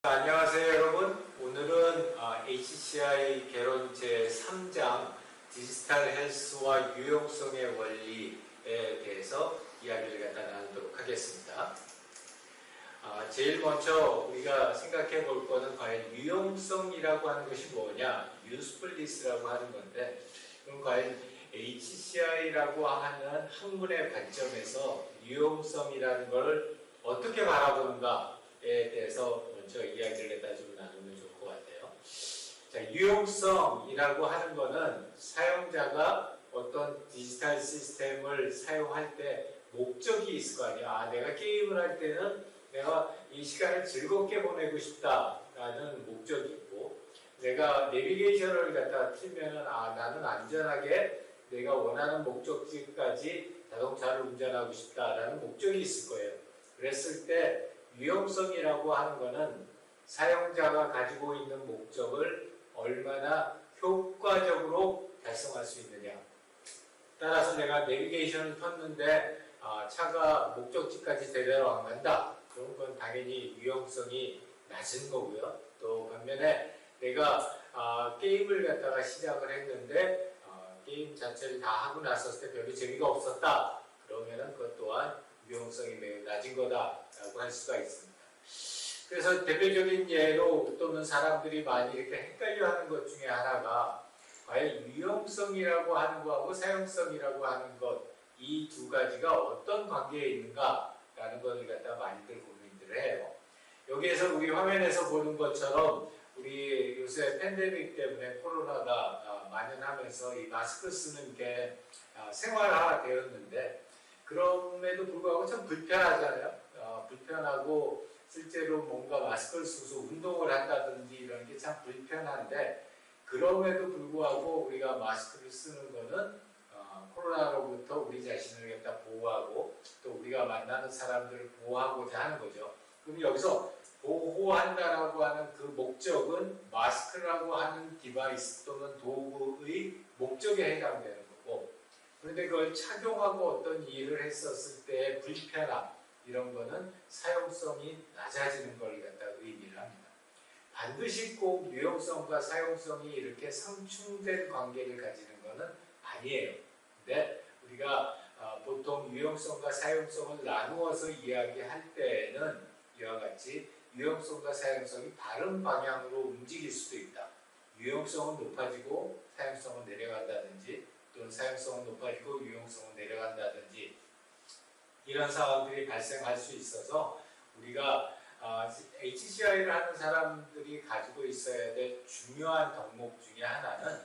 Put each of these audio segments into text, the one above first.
안녕하세요 여러분. 오늘은 HCI 개론 제3장 디지털 헬스와 유용성의 원리에 대해서 이야기를 나누도록 하겠습니다. 제일 먼저 우리가 생각해 볼 거는 과연 유용성이라고 하는 것이 뭐냐, usefulness라고 하는 건데, 그럼 과연 HCI라고 하는 학문의 관점에서 유용성이라는 것을 어떻게 바라보는가에 대해서 먼저 이야기를 좀 나누면 좋을 것 같아요. 자, 유용성이라고 하는 것은 사용자가 어떤 디지털 시스템을 사용할 때 목적이 있을 거 아니야. 내가 게임을 할 때는 내가 이 시간을 즐겁게 보내고 싶다라는 목적이 있고, 내가 내비게이션을 갖다 틀면은 나는 안전하게 내가 원하는 목적지까지 자동차를 운전하고 싶다라는 목적이 있을 거예요. 그랬을 때 유용성이라고 하는 것은 사용자가 가지고 있는 목적을 얼마나 효과적으로 달성할 수 있느냐. 따라서 내가 내비게이션을 켰는데 차가 목적지까지 제대로 안 간다. 그런 건 당연히 유용성이 낮은 거고요. 또 반면에 내가 게임을 갖다가 시작을 했는데 게임 자체를 다 하고 났었을 때 별로 재미가 없었다. 그러면은 그것 또한 유용성이 매우 낮은 거다라고 할 수가 있습니다. 그래서 대표적인 예로 또는 사람들이 많이 이렇게 헷갈려하는 것 중에 하나가 과연 유용성이라고 하는 것하고 사용성이라고 하는 것, 이 두 가지가 어떤 관계에 있는가라는 것을 갖다 많이들 고민들을 해요. 여기에서 우리 화면에서 보는 것처럼 우리 요새 팬데믹 때문에 코로나가 만연하면서 이 마스크 쓰는 게 생활화 되었는데, 그럼에도 불구하고 참 불편하잖아요. 불편하고 실제로 뭔가 마스크를 쓰고서 운동을 한다든지 이런 게 참 불편한데, 그럼에도 불구하고 우리가 마스크를 쓰는 거는 코로나로부터 우리 자신을 갖다 보호하고 또 우리가 만나는 사람들을 보호하고자 하는 거죠. 그럼 여기서 보호한다라고 하는 그 목적은 마스크라고 하는 디바이스 또는 도구의 목적에 해당되는 거고, 그런데 그걸 착용하고 어떤 일을 했었을 때의 불편함, 이런 거는 사용성이 낮아지는 걸 갖다 의미를 합니다. 반드시 꼭 유용성과 사용성이 이렇게 상충된 관계를 가지는 것은 아니에요. 근데 우리가 보통 유용성과 사용성을 나누어서 이야기할 때에는 이와 같이 유용성과 사용성이 다른 방향으로 움직일 수도 있다. 유용성은 높아지고 사용성은 내려간다든지, 또는 사용성은 높아지고 유용성은 내려간다든지, 이런 상황들이 발생할 수 있어서 우리가 HCI를 하는 사람들이 가지고 있어야 될 중요한 덕목 중에 하나는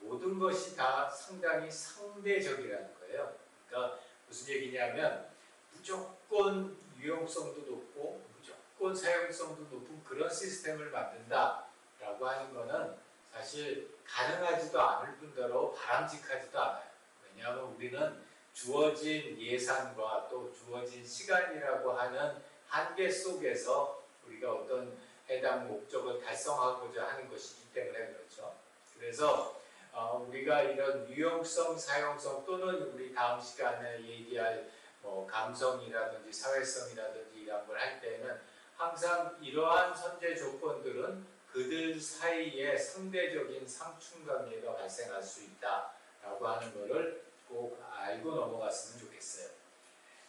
모든 것이 다 상당히 상대적이라는 거예요. 그러니까 무슨 얘기냐면 무조건 유용성도 높고 무조건 사용성도 높은 그런 시스템을 만든다라고 하는 것은 사실 가능하지도 않을 뿐더러 바람직하지도 않아요. 왜냐하면 우리는 주어진 예산과 또 주어진 시간이라고 하는 한계 속에서 우리가 어떤 해당 목적을 달성하고자 하는 것이기 때문에 그렇죠. 그래서 우리가 이런 유용성, 사용성 또는 우리 다음 시간에 얘기할 감성이라든지 사회성이라든지 이런 걸 할 때는 항상 이러한 선제 조건들은 그들 사이에 상대적인 상충관계가 발생할 수 있다라고 하는 것을 꼭 알고 넘어갔으면 좋겠어요.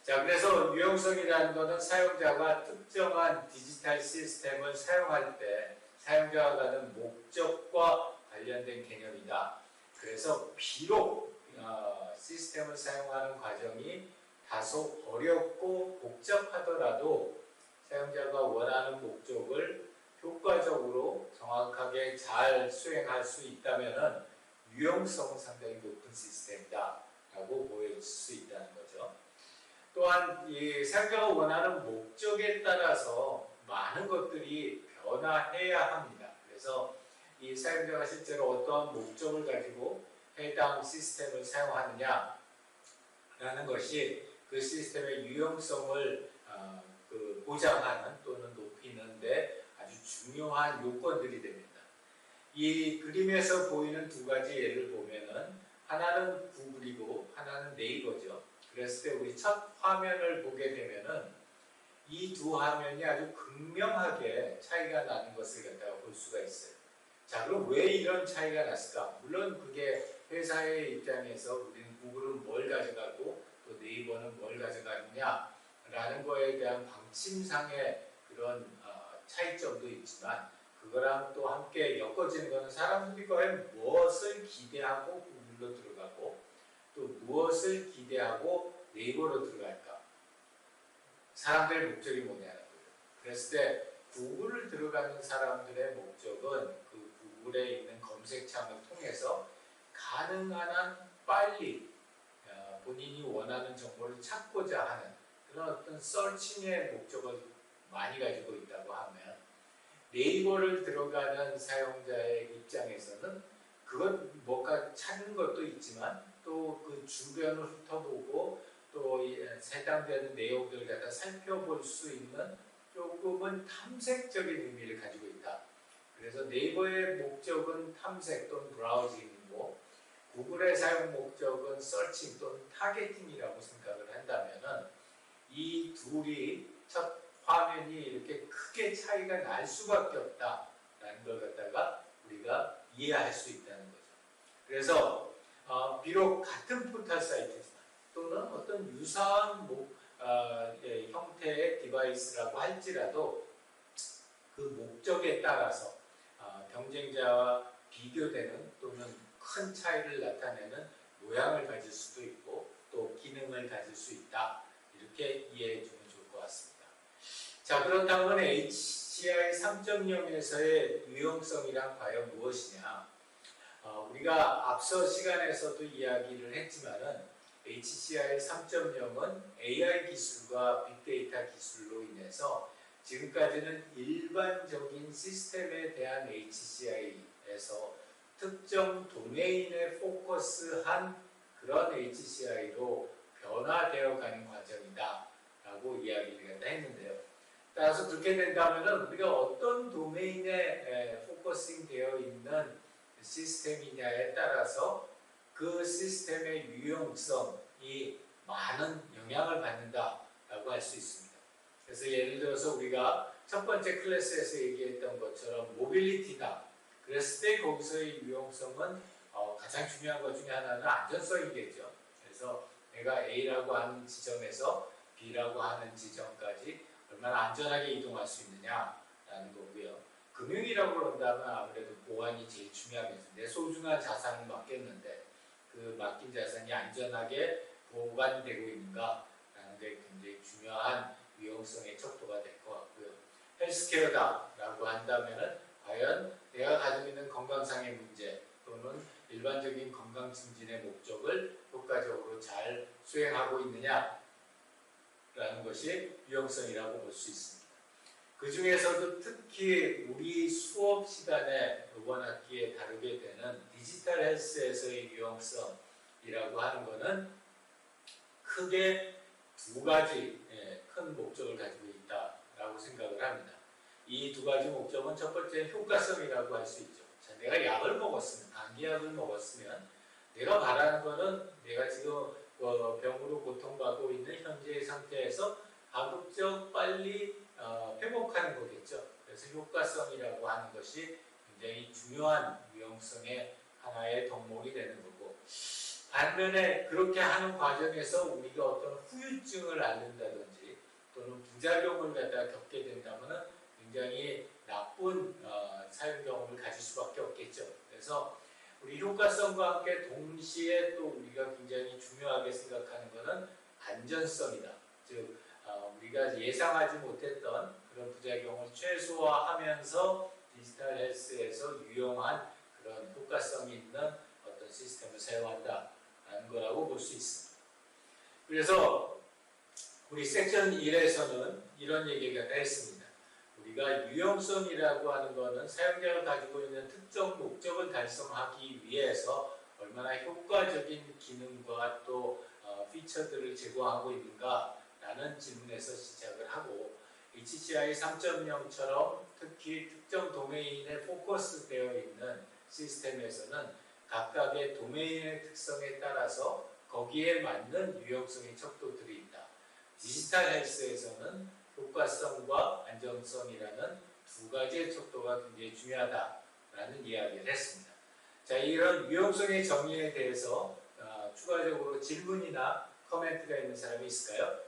자, 그래서 유용성이라는 것은 사용자가 특정한 디지털 시스템을 사용할 때 사용자가 가는 목적과 관련된 개념이다. 그래서 비록 시스템을 사용하는 과정이 다소 어렵고 복잡하더라도 사용자가 원하는 목적을 효과적으로 정확하게 잘 수행할 수 있다면 유용성은 상당히 높은 시스템이다 라고 보여질 수 있다는 거죠. 또한 이 사용자가 원하는 목적에 따라서 많은 것들이 변화해야 합니다. 그래서 이 사용자가 실제로 어떠한 목적을 가지고 해당 시스템을 사용하느냐 라는 것이 그 시스템의 유용성을 보장하는 또는 높이는데 아주 중요한 요건들이 됩니다. 이 그림에서 보이는 두 가지 예를 보면은 하나는 구글이고 하나는 네이버죠. 그랬을 때 우리 첫 화면을 보게 되면은 이 두 화면이 아주 극명하게 차이가 나는 것을 갖다가 볼 수가 있어요. 자, 그럼 왜 이런 차이가 났을까? 물론 그게 회사의 입장에서 우리는 구글은 뭘 가져가고 또 네이버는 뭘 가져가느냐라는 거에 대한 방침상의 그런 차이점도 있지만, 그거랑 또 함께 엮어지는 것은 사람들이 과연 무엇을 기대하고 구글로 들어가고 또 무엇을 기대하고 네이버로 들어갈까? 사람들의 목적이 뭐냐는 거예요. 그랬을 때 구글을 들어가는 사람들의 목적은 그 구글에 있는 검색창을 통해서 가능한 한 빨리 본인이 원하는 정보를 찾고자 하는 그런 어떤 서칭의 목적을 많이 가지고 있다고 하면, 네이버를 들어가는 사용자의 입장에서는 그건 뭔가 찾는 것도 있지만 또 그 주변을 훑어보고 또 해당되는 내용들을 갖다 살펴볼 수 있는 조금은 탐색적인 의미를 가지고 있다. 그래서 네이버의 목적은 탐색 또는 브라우징이고 구글의 사용 목적은 서칭 또는 타겟팅이라고 생각을 한다면은 이 둘이 첫 화면이 이렇게 크게 차이가 날 수밖에 없다라는 걸 갖다가 우리가 이해할 수 있다는 거죠. 그래서 비록 같은 포털 사이트지만 또는 어떤 유사한 형태의 디바이스라고 할지라도 그 목적에 따라서 경쟁자와 비교되는 또는 큰 차이를 나타내는 모양을 가질 수도 있고 또 기능을 가질 수 있다. 이렇게 이해해 주면 좋을 것 같습니다. 자, 그렇다면 HCI 3.0에서의 유용성이란 과연 무엇이냐? 우리가 앞서 시간에서도 이야기를 했지만은 HCI 3.0은 AI 기술과 빅데이터 기술로 인해서 지금까지는 일반적인 시스템에 대한 HCI에서 특정 도메인에 포커스한 그런 HCI로 변화되어 가는 과정이다 라고 이야기를 했는데요. 따라서 그렇게 된다면 우리가 어떤 도메인에 포커싱 되어 있는 시스템이냐에 따라서 그 시스템의 유용성이 많은 영향을 받는다라고 할 수 있습니다. 그래서 예를 들어서 우리가 첫 번째 클래스에서 얘기했던 것처럼 모빌리티다. 그랬을 때 거기서의 유용성은 가장 중요한 것 중에 하나는 안전성이겠죠. 그래서 내가 A라고 하는 지점에서 B라고 하는 지점까지 얼마나 안전하게 이동할 수 있느냐라는 거고요. 금융이라고 그런다면 아무래도 보안이 제일 중요하겠죠. 내 소중한 자산을 맡겼는데 그 맡긴 자산이 안전하게 보관되고 있는가라는 게 굉장히 중요한 위험성의 척도가 될 것 같고요. 헬스케어다라고 한다면은 과연 내가 가지고 있는 건강상의 문제 또는 일반적인 건강 증진의 목적을 효과적으로 잘 수행하고 있느냐라는 것이 유용성이라고 볼 수 있습니다. 그 중에서도 특히 우리 수업 시간에 이번 학기에 다루게 되는 디지털 헬스에서의 유용성이라고 하는 것은 크게 두 가지 큰 목적을 가지고 있다라고 생각을 합니다. 이 두 가지 목적은 첫 번째는 효과성이라고 할 수 있죠. 자, 내가 약을 먹었으면, 감기약을 먹었으면 내가 바라는 것은 내가 지금 병으로 고통받고 있는 현재의 상태에서 가급적 빨리 회복하는 거겠죠. 그래서 효과성이라고 하는 것이 굉장히 중요한 유용성의 하나의 덕목이 되는 거고, 반면에 그렇게 하는 과정에서 우리가 어떤 후유증을 앓는다든지 또는 부작용을 갖다가 겪게 된다면 굉장히 나쁜 사용 경험을 가질 수밖에 없겠죠. 그래서 우리 효과성과 함께 동시에 또 우리가 굉장히 중요하게 생각하는 것은 안전성이다. 즉 우리가 예상하지 못했던 그런 부작용을 최소화하면서 디지털 헬스에서 유용한 그런 효과성이 있는 어떤 시스템을 사용한다라는 거라고 볼 수 있습니다. 그래서 우리 섹션 1에서는 이런 얘기가 했습니다. 우리가 유용성이라고 하는 것은 사용자가 가지고 있는 특정 목적을 달성하기 위해서 얼마나 효과적인 기능과 또 피처들을 제공하고 있는가라는 질문에서 시작을 하고, HCI 3.0처럼 특히 특정 도메인에 포커스되어 있는 시스템에서는 각각의 도메인의 특성에 따라서 거기에 맞는 유용성의 척도들이 있다. 디지털 헬스에서는 효과성과 안정성이라는 두 가지의 척도가 굉장히 중요하다라는 이야기를 했습니다. 자, 이런 유용성의 정의에 대해서 추가적으로 질문이나 코멘트가 있는 사람이 있을까요?